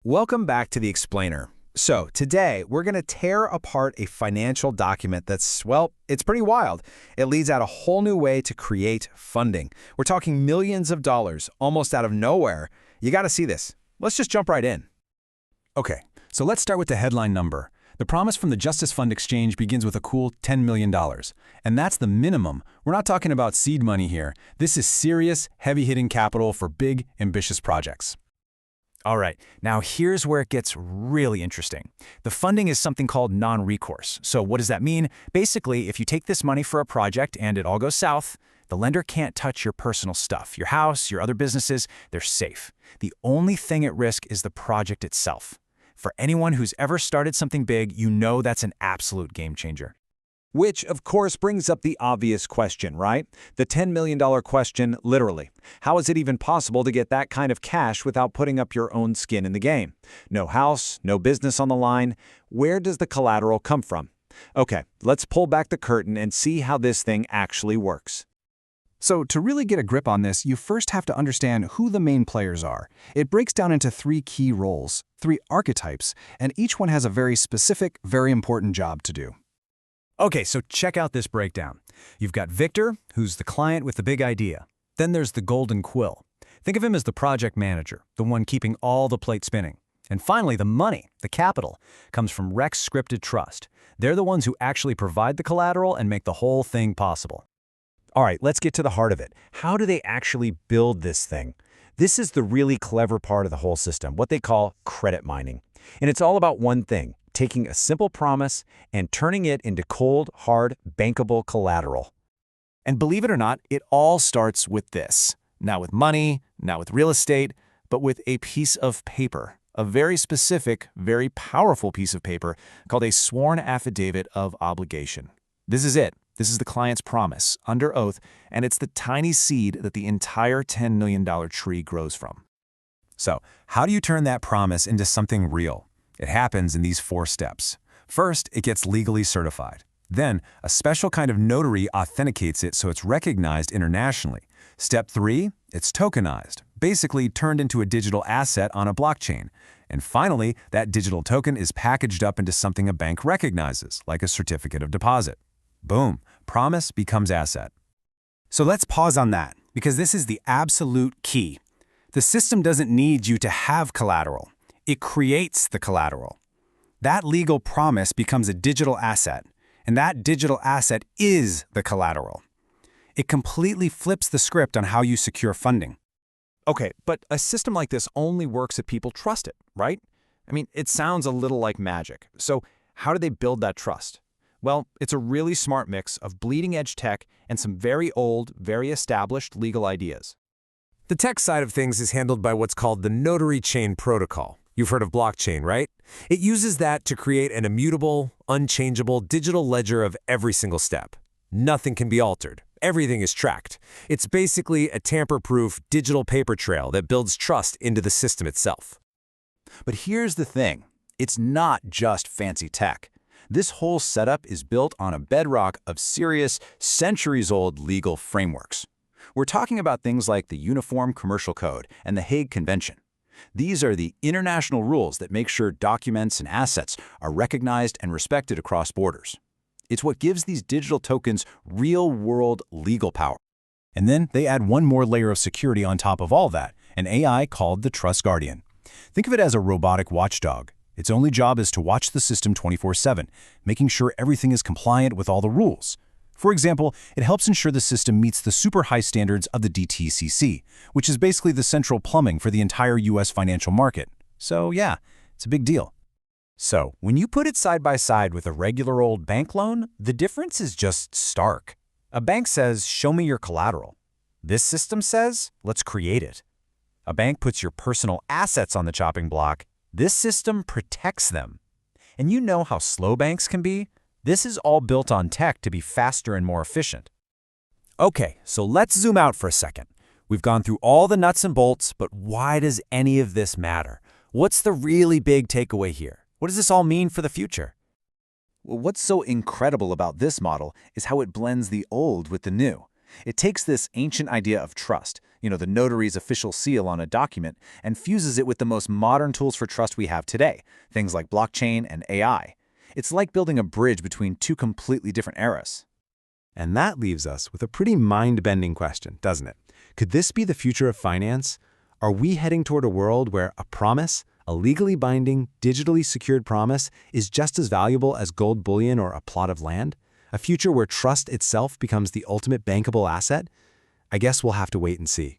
Welcome back to The Explainer. So today, we're going to tear apart a financial document that's, well, it's pretty wild. It leads out a whole new way to create funding. We're talking millions of dollars, almost out of nowhere. You got to see this. Let's just jump right in. Okay, so let's start with the headline number. The promise from the JusticeFund Exchange begins with a cool $10 million. And that's the minimum. We're not talking about seed money here. This is serious, heavy-hitting capital for big, ambitious projects. All right, now here's where it gets really interesting. The funding is something called non-recourse. So what does that mean? Basically, if you take this money for a project and it all goes south, the lender can't touch your personal stuff. Your house, your other businesses, they're safe. The only thing at risk is the project itself. For anyone who's ever started something big, you know that's an absolute game changer. Which, of course, brings up the obvious question, right? The $10 million question, literally. How is it even possible to get that kind of cash without putting up your own skin in the game? No house, no business on the line. Where does the collateral come from? Okay, let's pull back the curtain and see how this thing actually works. So to really get a grip on this, you first have to understand who the main players are. It breaks down into 3 key roles, 3 archetypes, and each one has a very specific, very important job to do. Okay, so check out this breakdown. You've got Victor, who's the client with the big idea. Then there's the Golden Quill. Think of him as the project manager, the one keeping all the plates spinning. And finally, the money, the capital, comes from Rex Scripted Trust. They're the ones who actually provide the collateral and make the whole thing possible. All right, let's get to the heart of it. How do they actually build this thing? This is the really clever part of the whole system, what they call credit mining. And it's all about one thing, taking a simple promise and turning it into cold, hard, bankable collateral. And believe it or not, it all starts with this. Not with money, not with real estate, but with a piece of paper. A very specific, very powerful piece of paper called a sworn affidavit of obligation. This is it. This is the client's promise, under oath, and it's the tiny seed that the entire $10 million tree grows from. So, how do you turn that promise into something real? It happens in these 4 steps. First, it gets legally certified. Then, a special kind of notary authenticates it so it's recognized internationally. Step 3, it's tokenized, basically turned into a digital asset on a blockchain. And finally, that digital token is packaged up into something a bank recognizes, like a certificate of deposit. Boom, promise becomes asset. So let's pause on that, because this is the absolute key. The system doesn't need you to have collateral. It creates the collateral. That legal promise becomes a digital asset, and that digital asset is the collateral. It completely flips the script on how you secure funding. Okay, but a system like this only works if people trust it, right? I mean, it sounds a little like magic. So how do they build that trust? Well, it's a really smart mix of bleeding-edge tech and some very old, very established legal ideas. The tech side of things is handled by what's called the Notary Chain Protocol. You've heard of blockchain, right? It uses that to create an immutable, unchangeable digital ledger of every single step. Nothing can be altered. Everything is tracked. It's basically a tamper-proof digital paper trail that builds trust into the system itself. But here's the thing. It's not just fancy tech. This whole setup is built on a bedrock of serious, centuries-old legal frameworks. We're talking about things like the Uniform Commercial Code and the Hague Convention. These are the international rules that make sure documents and assets are recognized and respected across borders. It's what gives these digital tokens real-world legal power. And then they add one more layer of security on top of all that, an AI called the Trust Guardian. Think of it as a robotic watchdog. Its only job is to watch the system 24/7, making sure everything is compliant with all the rules. For example, it helps ensure the system meets the super high standards of the DTCC, which is basically the central plumbing for the entire US financial market. So yeah, it's a big deal. So, when you put it side by side with a regular old bank loan, the difference is just stark. A bank says, show me your collateral. This system says, let's create it. A bank puts your personal assets on the chopping block. This system protects them. And you know how slow banks can be? This is all built on tech to be faster and more efficient. Okay, so let's zoom out for a second. We've gone through all the nuts and bolts, but why does any of this matter? What's the really big takeaway here? What does this all mean for the future? Well, what's so incredible about this model is how it blends the old with the new. It takes this ancient idea of trust, the notary's official seal on a document, and fuses it with the most modern tools for trust we have today, things like blockchain and AI. It's like building a bridge between two completely different eras. And that leaves us with a pretty mind-bending question, doesn't it? Could this be the future of finance? Are we heading toward a world where a promise, a legally binding, digitally secured promise, is just as valuable as gold bullion or a plot of land? A future where trust itself becomes the ultimate bankable asset? I guess we'll have to wait and see.